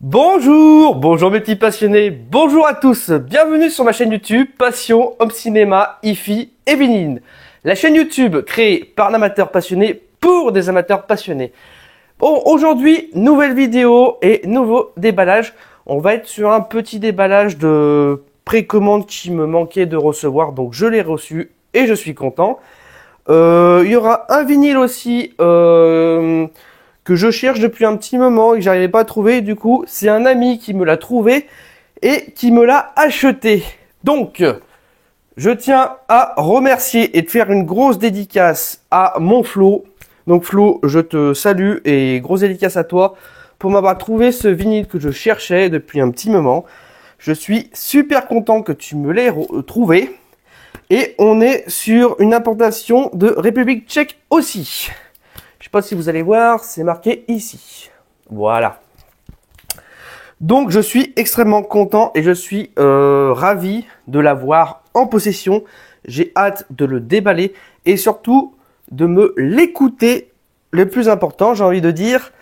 Bonjour mes petits passionnés, bonjour à tous, bienvenue sur ma chaîne YouTube Passion, Home Cinéma, Hi-Fi et Vinyle. La chaîne YouTube créée par un amateur passionné pour des amateurs passionnés. Bon, aujourd'hui, nouvelle vidéo et nouveau déballage. On va être sur un petit déballage de précommande qui me manquait de recevoir, donc je l'ai reçu et je suis content. Il y aura un vinyle aussi que je cherche depuis un petit moment et que j'arrivais pas à trouver. Du coup, c'est un ami qui me l'a trouvé et qui me l'a acheté. Donc, je tiens à remercier et de faire une grosse dédicace à mon Flo. Donc Flo, je te salue et grosse dédicace à toi pour m'avoir trouvé ce vinyle que je cherchais depuis un petit moment. Je suis super content que tu me l'aies trouvé. Et on est sur une importation de République tchèque aussi. Je sais pas si vous allez voir, c'est marqué ici. Voilà. Donc je suis extrêmement content et je suis ravi de l'avoir en possession. J'ai hâte de le déballer et surtout de me l'écouter. Le plus important, j'ai envie de dire,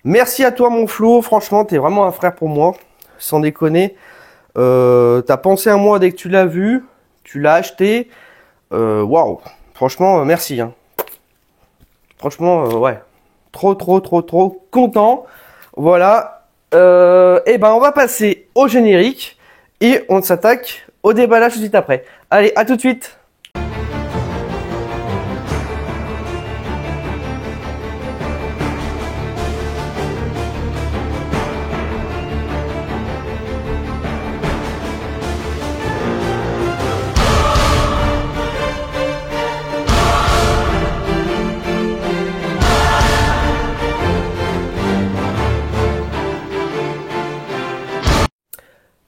merci à toi mon Flo. Franchement, t'es vraiment un frère pour moi. Sans déconner. T'as pensé à moi dès que tu l'as vu. Tu l'as acheté. Waouh. Franchement, merci. Hein. Franchement, ouais. Trop content. Voilà. Et ben, on va passer au générique. Et on s'attaque au déballage tout de suite après. Allez, à tout de suite.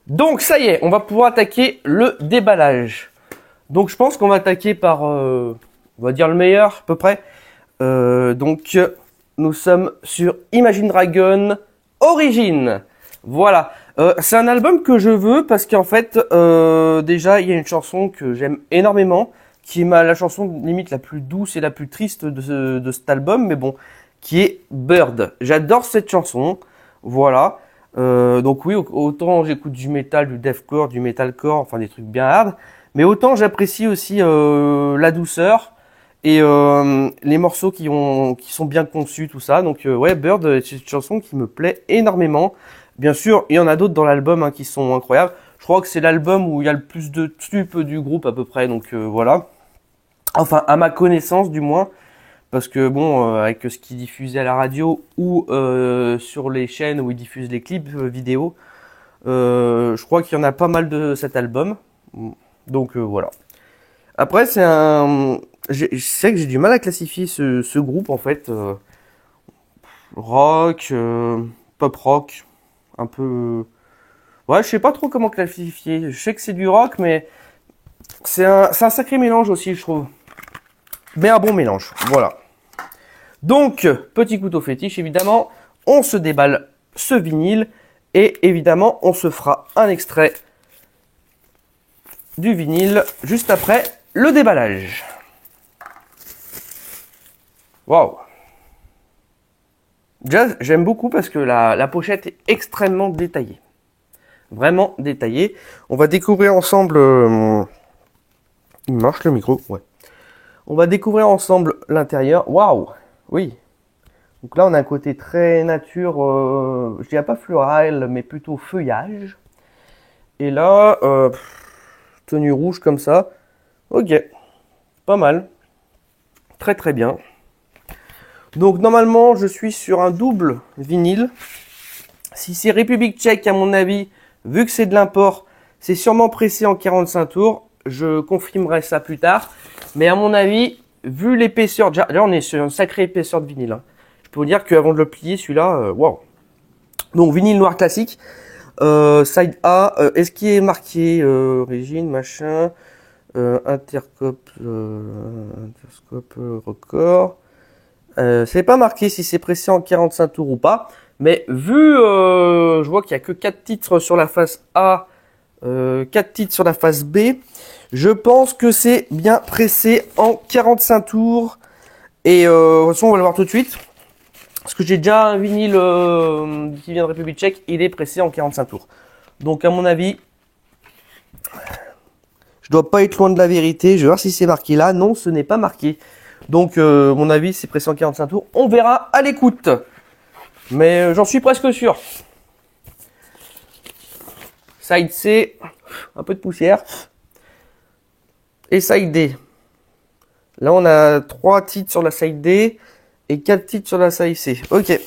Donc ça y est, on va pouvoir attaquer le déballage. Donc je pense qu'on va attaquer par, on va dire le meilleur à peu près. Donc nous sommes sur Imagine Dragon Origins. Voilà, c'est un album que je veux parce qu'en fait, déjà il y a une chanson que j'aime énormément, qui est la chanson limite la plus douce et la plus triste de cet album, mais bon, qui est Bird. J'adore cette chanson, voilà. Donc oui, autant j'écoute du métal, du deathcore, du metalcore, enfin des trucs bien hard, mais autant j'apprécie aussi la douceur et les morceaux qui sont bien conçus, tout ça. Donc ouais, Bird, c'est une chanson qui me plaît énormément. Bien sûr, il y en a d'autres dans l'album hein, qui sont incroyables. Je crois que c'est l'album où il y a le plus de tubes du groupe à peu près, donc voilà. Enfin, à ma connaissance du moins. Parce que bon, avec ce qu'ils diffusaient à la radio ou sur les chaînes où ils diffusent les clips vidéo, je crois qu'il y en a pas mal de cet album. Donc voilà. Après, c'est un... Je sais que j'ai du mal à classifier ce groupe en fait. Rock, pop rock, un peu... Ouais, je sais pas trop comment classifier. Je sais que c'est du rock, mais c'est un sacré mélange aussi, je trouve. Mais un bon mélange, voilà. Donc, petit couteau fétiche, évidemment, on se déballe ce vinyle et évidemment, on se fera un extrait du vinyle juste après le déballage. Waouh! Déjà, j'aime beaucoup parce que la pochette est extrêmement détaillée. Vraiment détaillée. On va découvrir ensemble... Il marche le micro? Ouais. On va découvrir ensemble l'intérieur. Waouh! Oui. Donc là, on a un côté très nature, je dirais pas floral, mais plutôt feuillage. Et là, tenue rouge comme ça. Ok. Pas mal. Très bien. Donc normalement, je suis sur un double vinyle. Si c'est République tchèque, à mon avis, vu que c'est de l'import, c'est sûrement pressé en 45 tours. Je confirmerai ça plus tard. Mais à mon avis, vu l'épaisseur, déjà là on est sur une sacrée épaisseur de vinyle. Hein. Je peux vous dire qu'avant de le plier, celui-là, waouh. Donc vinyle noir classique, side A. Est-ce qu'il est marqué origine, machin, interscope record. C'est pas marqué si c'est pressé en 45 tours ou pas. Mais vu, je vois qu'il y a que 4 titres sur la face A, 4 titres sur la face B. Je pense que c'est bien pressé en 45 tours. Et de toute façon, on va le voir tout de suite. Parce que j'ai déjà un vinyle qui vient de République tchèque, il est pressé en 45 tours. Donc à mon avis, je dois pas être loin de la vérité. Je vais voir si c'est marqué là. Non, ce n'est pas marqué. Donc à mon avis, c'est pressé en 45 tours. On verra à l'écoute. Mais j'en suis presque sûr. Side C, un peu de poussière. Et side D. Là, on a 3 titres sur la side D et 4 titres sur la side C. Ok.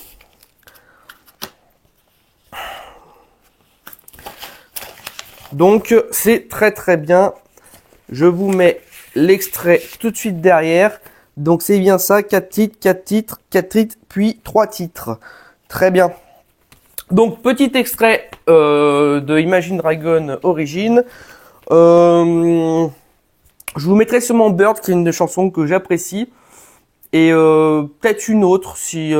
Donc, c'est très très bien. Je vous mets l'extrait tout de suite derrière. Donc, c'est bien ça. 4 titres, 4 titres, 4 titres, puis 3 titres. Très bien. Donc, petit extrait de Imagine Dragon Origin. Je vous mettrai sûrement Bird, qui est une des chansons que j'apprécie. Et peut-être une autre, si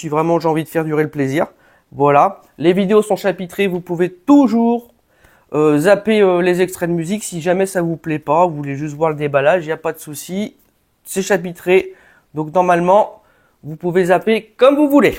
vraiment j'ai envie de faire durer le plaisir. Voilà. Les vidéos sont chapitrées. Vous pouvez toujours zapper les extraits de musique. Si jamais ça vous plaît pas, vous voulez juste voir le déballage, il n'y a pas de souci. C'est chapitré. Donc, normalement, vous pouvez zapper comme vous voulez.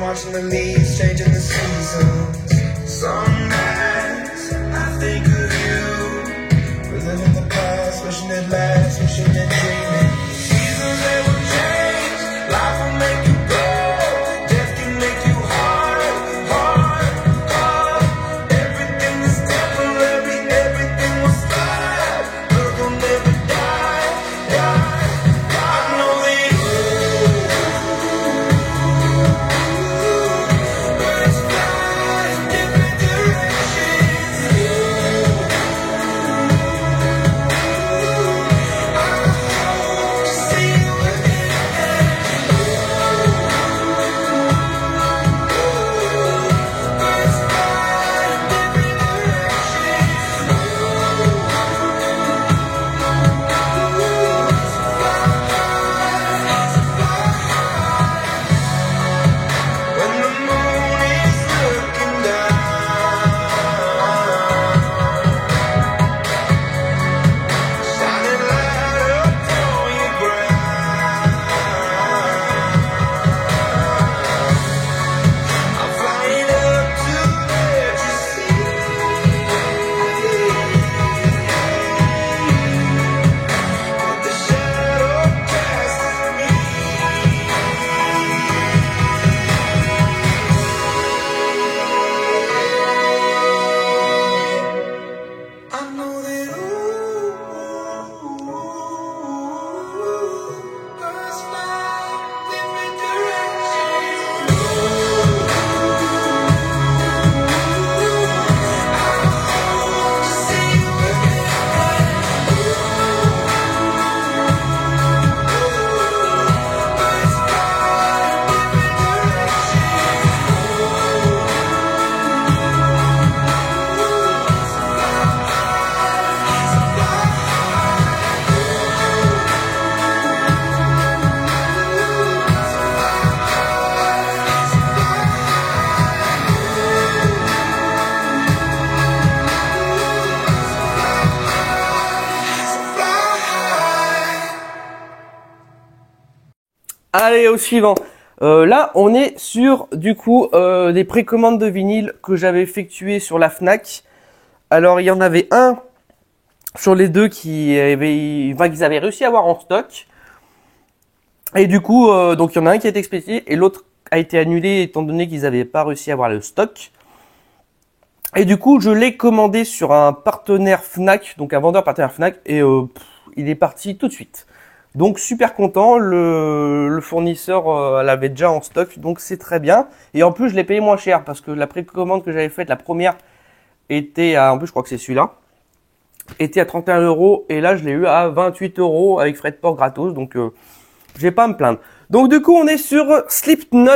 Watching the leaves changing the seasons. Some nights I think of you. We're living the past, wishing it lasts, wishing it dreaming. Seasons they will change, life will make you go. Death can make you hard, hard, hard. Everything is temporary, everything will slide. Love will never die, die. I know that Allez, au suivant. Là, on est sur, du coup, des précommandes de vinyle que j'avais effectuées sur la Fnac. Alors, il y en avait un sur les deux qu'ils avaient réussi à avoir en stock. Et du coup, donc il y en a un qui a été expédié et l'autre a été annulé étant donné qu'ils n'avaient pas réussi à avoir le stock. Et du coup, je l'ai commandé sur un partenaire Fnac, donc un vendeur partenaire Fnac, et il est parti tout de suite. Donc super content, le fournisseur l'avait déjà en stock, donc c'est très bien. Et en plus, je l'ai payé moins cher parce que la précommande que j'avais faite, la première, était à, en plus je crois que c'est celui-là, était à 31 € et là je l'ai eu à 28 € avec frais de port gratos, donc je vais pas me plaindre. Donc du coup on est sur Slipknot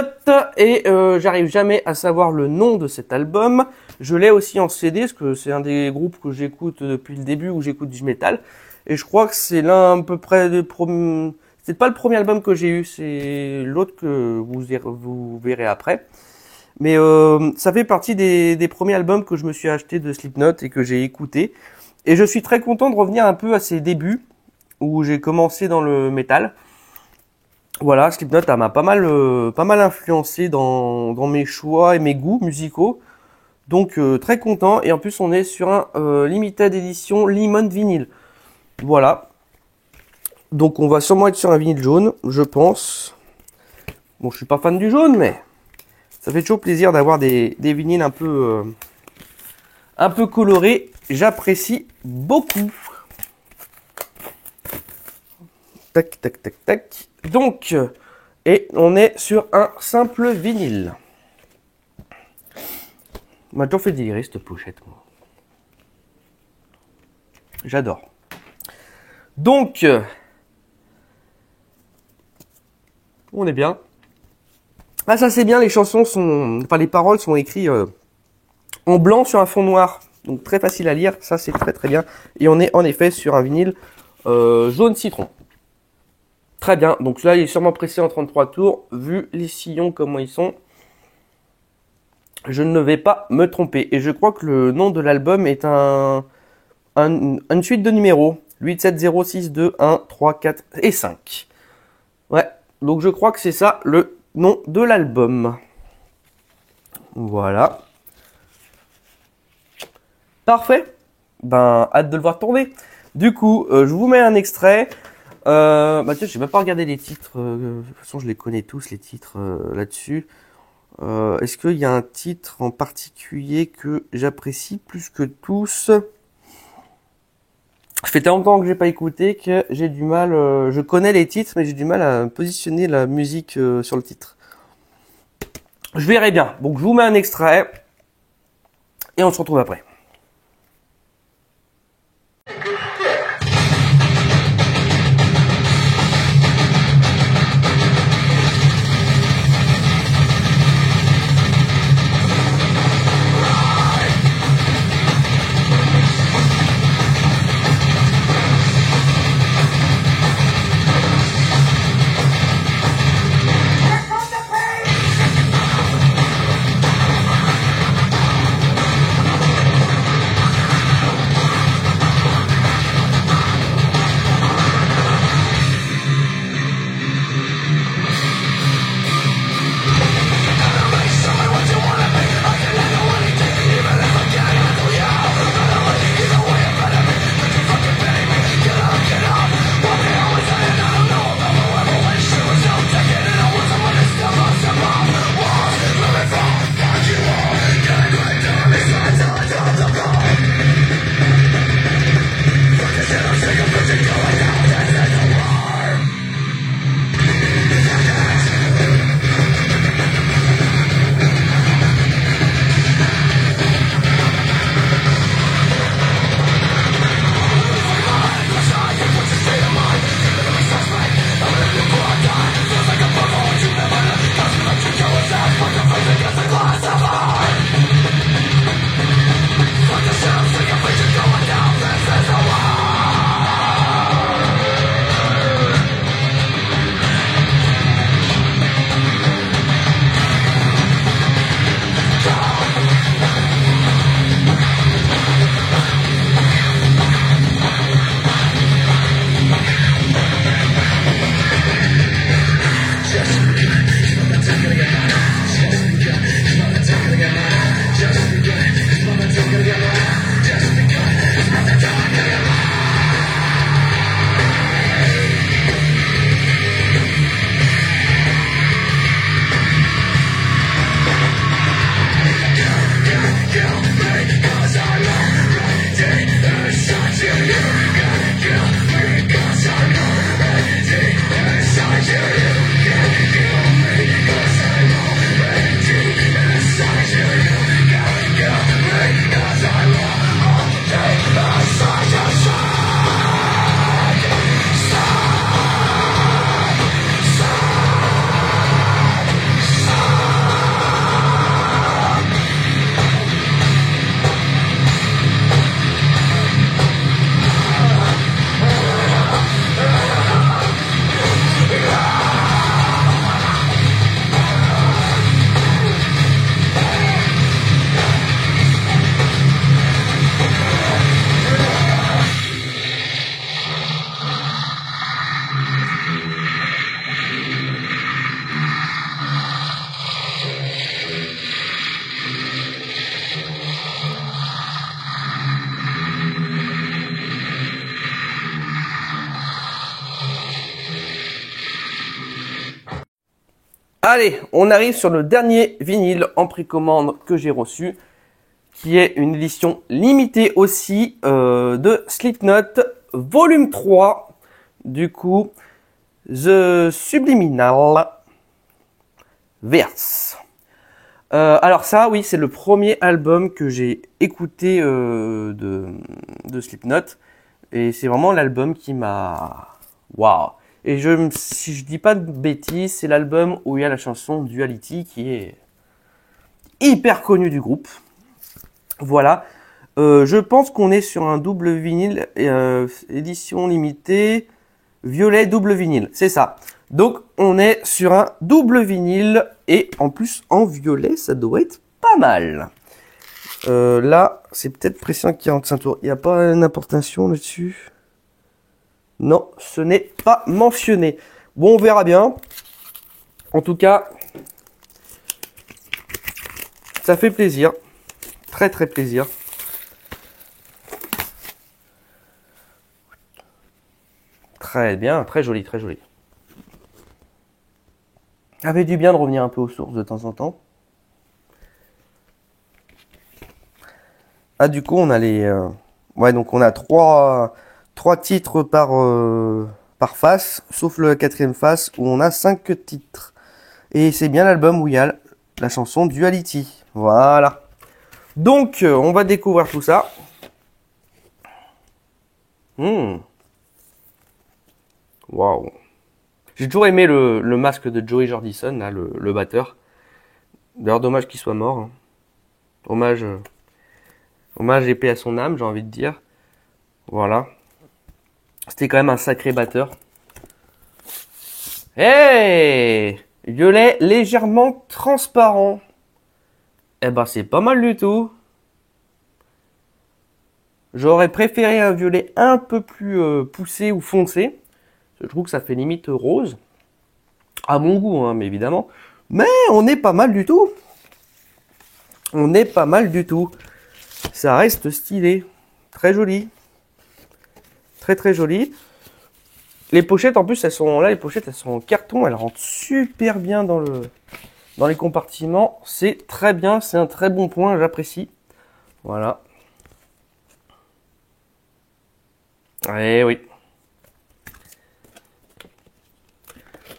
et j'arrive jamais à savoir le nom de cet album. Je l'ai aussi en CD parce que c'est un des groupes que j'écoute depuis le début où j'écoute du métal. Et je crois que c'est l'un à peu près des premiers... C'est pas le premier album que j'ai eu, c'est l'autre que vous verrez après. Mais ça fait partie des premiers albums que je me suis acheté de Slipknot et que j'ai écouté. Et je suis très content de revenir un peu à ses débuts où j'ai commencé dans le métal. Voilà, Slipknot m'a pas mal influencé dans mes choix et mes goûts musicaux. Donc très content. Et en plus on est sur un limited edition Lemon vinyle. Voilà. Donc on va sûrement être sur un vinyle jaune, je pense. Bon, je suis pas fan du jaune, mais ça fait toujours plaisir d'avoir des vinyles un peu colorés. J'apprécie beaucoup. Tac, tac, tac, tac. Donc, et on est sur un simple vinyle. On m'a toujours fait délirer cette pochette, moi. J'adore. Donc, on est bien. Ah, ça c'est bien, les chansons sont... Enfin, les paroles sont écrites en blanc sur un fond noir. Donc, très facile à lire. Ça, c'est très très bien. Et on est en effet sur un vinyle jaune citron. Très bien. Donc là, il est sûrement pressé en 33 tours. Vu les sillons, comment ils sont, je ne vais pas me tromper. Et je crois que le nom de l'album est une suite de numéros. 8, 7, 0, 6, 2, 1, 3, 4 et 5. Ouais. Donc je crois que c'est ça le nom de l'album. Voilà. Parfait. Ben, hâte de le voir tourner. Du coup, je vous mets un extrait. Tiens, je vais même pas regarder les titres. De toute façon, je les connais tous, les titres là-dessus. Est-ce qu'il y a un titre en particulier que j'apprécie plus que tous? Ça fait tellement longtemps que j'ai pas écouté que j'ai du mal. Je connais les titres, mais j'ai du mal à positionner la musique sur le titre. Je verrai bien. Donc, je vous mets un extrait et on se retrouve après. Allez, on arrive sur le dernier vinyle en précommande que j'ai reçu, qui est une édition limitée aussi de Slipknot, volume 3, du coup, The Subliminal Verse. Alors ça, oui, c'est le premier album que j'ai écouté de Slipknot, et c'est vraiment l'album qui m'a... Waouh! Et si je dis pas de bêtises, c'est l'album où il y a la chanson Duality qui est hyper connue du groupe. Voilà. Je pense qu'on est sur un double vinyle, édition limitée, violet double vinyle. C'est ça. Donc on est sur un double vinyle et en plus en violet, ça doit être pas mal. Là, c'est peut-être pression 45 tours. Il n'y a pas une importation là-dessus? Non, ce n'est pas mentionné. Bon, on verra bien. En tout cas, ça fait plaisir. Très très plaisir. Très bien, très joli, très joli. Ça fait du bien de revenir un peu aux sources de temps en temps. Ah, du coup, on a les... Ouais, donc on a trois titres par face, sauf la quatrième face où on a 5 titres. Et c'est bien l'album où il y a la chanson Duality. Voilà. Donc, on va découvrir tout ça. Waouh. J'ai toujours aimé le masque de Joey Jordison, là, le batteur. D'ailleurs, dommage qu'il soit mort. Hein. Hommage épais à son âme, j'ai envie de dire. Voilà. C'était quand même un sacré batteur. Hey! Violet légèrement transparent. Eh ben, c'est pas mal du tout. J'aurais préféré un violet un peu plus poussé ou foncé. Je trouve que ça fait limite rose. À mon goût, hein, mais évidemment. Mais on est pas mal du tout. On est pas mal du tout. Ça reste stylé. Très joli. Très très joli. Les pochettes en plus elles sont là, les pochettes elles sont en carton, elles rentrent super bien dans les compartiments. C'est très bien, c'est un très bon point, j'apprécie. Voilà. Eh oui.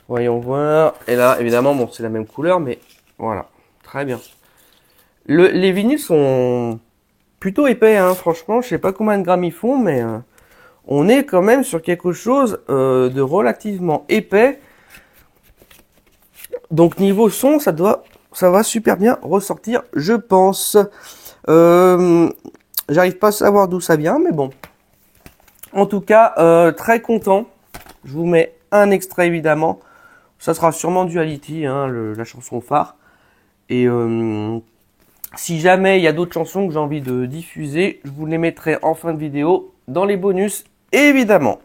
Voyons voir. Et là évidemment bon c'est la même couleur mais voilà, très bien. Les vinyles sont plutôt épais hein, franchement, je sais pas combien de grammes ils font mais on est quand même sur quelque chose de relativement épais. Donc niveau son, ça va super bien ressortir, je pense. J'arrive pas à savoir d'où ça vient, mais bon. En tout cas, très content. Je vous mets un extrait évidemment. Ça sera sûrement Duality, hein, la chanson phare. Et si jamais il y a d'autres chansons que j'ai envie de diffuser, je vous les mettrai en fin de vidéo dans les bonus. Évidemment.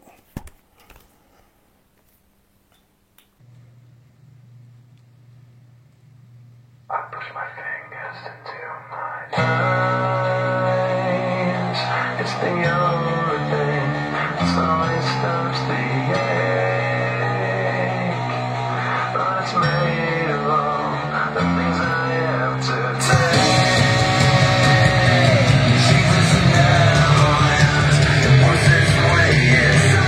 Yes.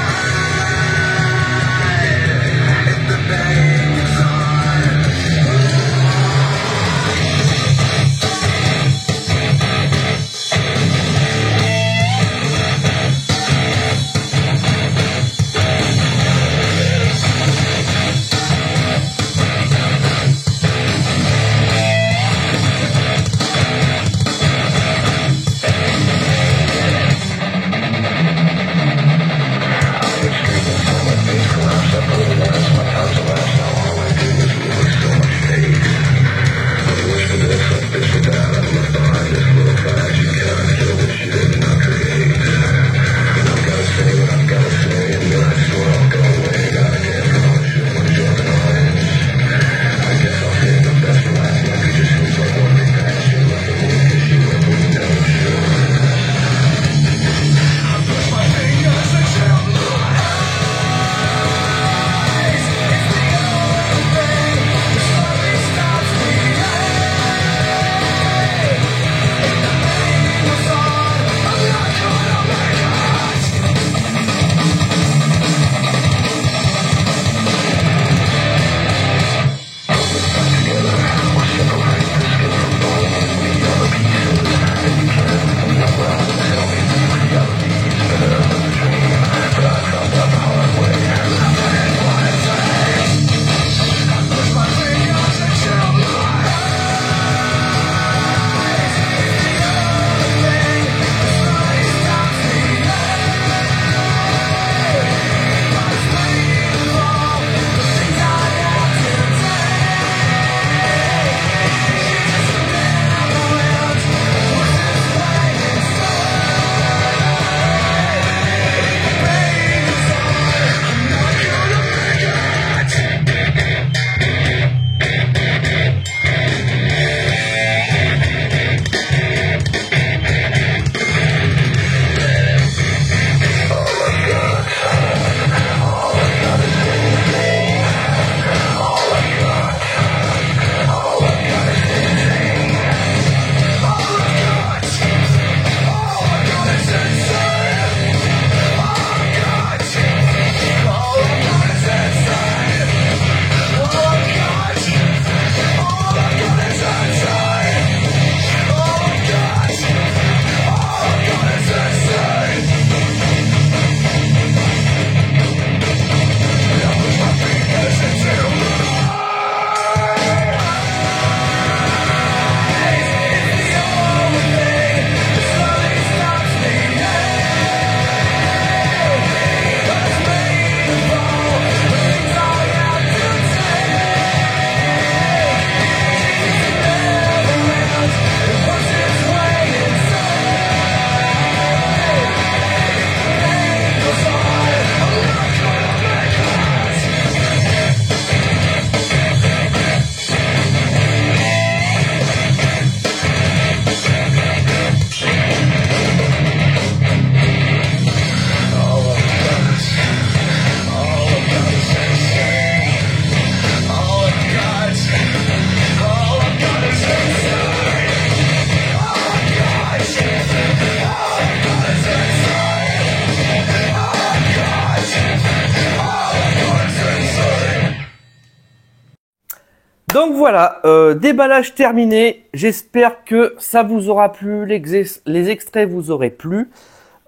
Donc voilà, déballage terminé. J'espère que ça vous aura plu, les extraits vous auraient plu.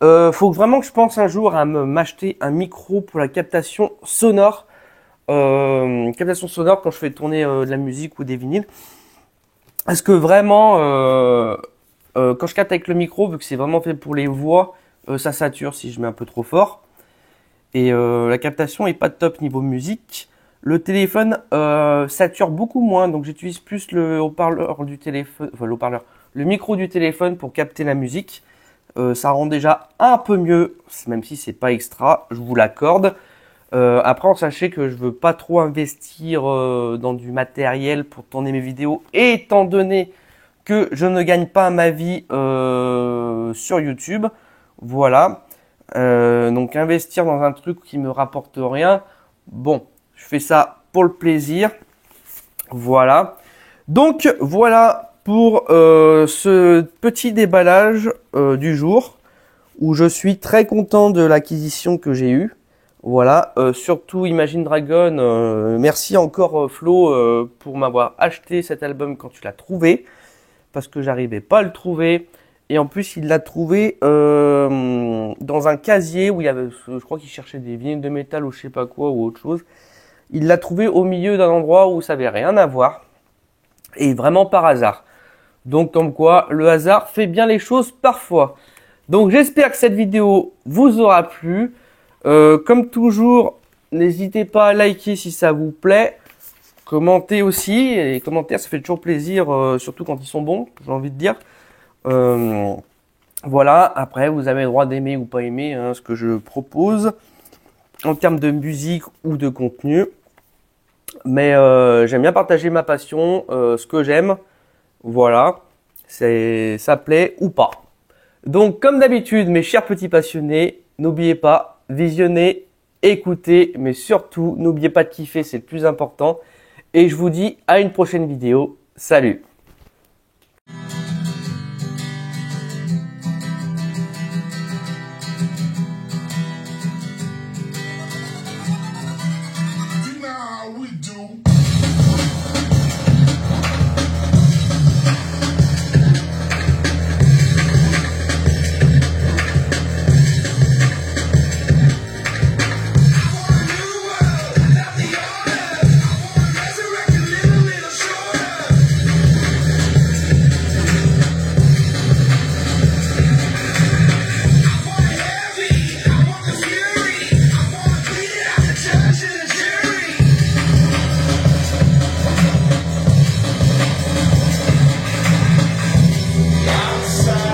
Faut vraiment que je pense un jour à m'acheter un micro pour la captation sonore. Captation sonore quand je fais tourner de la musique ou des vinyles. Parce que vraiment, quand je capte avec le micro, vu que c'est vraiment fait pour les voix, ça sature si je mets un peu trop fort. Et la captation est pas top niveau musique. Le téléphone sature beaucoup moins, donc j'utilise plus le haut-parleur du téléphone, enfin le micro du téléphone pour capter la musique. Ça rend déjà un peu mieux, même si c'est pas extra, je vous l'accorde. Après, sachez que je veux pas trop investir dans du matériel pour tourner mes vidéos, étant donné que je ne gagne pas ma vie sur YouTube. Voilà. Donc investir dans un truc qui me rapporte rien, bon, je fais ça pour le plaisir. Voilà. Donc voilà pour ce petit déballage du jour, où je suis très content de l'acquisition que j'ai eue. Voilà, surtout Imagine Dragon, merci encore Flo pour m'avoir acheté cet album quand tu l'as trouvé, parce que j'arrivais pas à le trouver. Et en plus, il l'a trouvé dans un casier où il y avait, je crois qu'il cherchait des vinyles de métal ou je sais pas quoi ou autre chose. Il l'a trouvé au milieu d'un endroit où ça avait rien à voir. Et vraiment par hasard. Donc comme quoi, le hasard fait bien les choses parfois. Donc j'espère que cette vidéo vous aura plu. Comme toujours, n'hésitez pas à liker si ça vous plaît. Commentez aussi. Et les commentaires, ça fait toujours plaisir, surtout quand ils sont bons, j'ai envie de dire. Voilà, après vous avez le droit d'aimer ou pas aimer ce que je propose en termes de musique ou de contenu, mais j'aime bien partager ma passion, ce que j'aime, voilà, ça plaît ou pas. Donc comme d'habitude mes chers petits passionnés, n'oubliez pas, visionnez, écoutez, mais surtout n'oubliez pas de kiffer, c'est le plus important, et je vous dis à une prochaine vidéo, salut. Outside.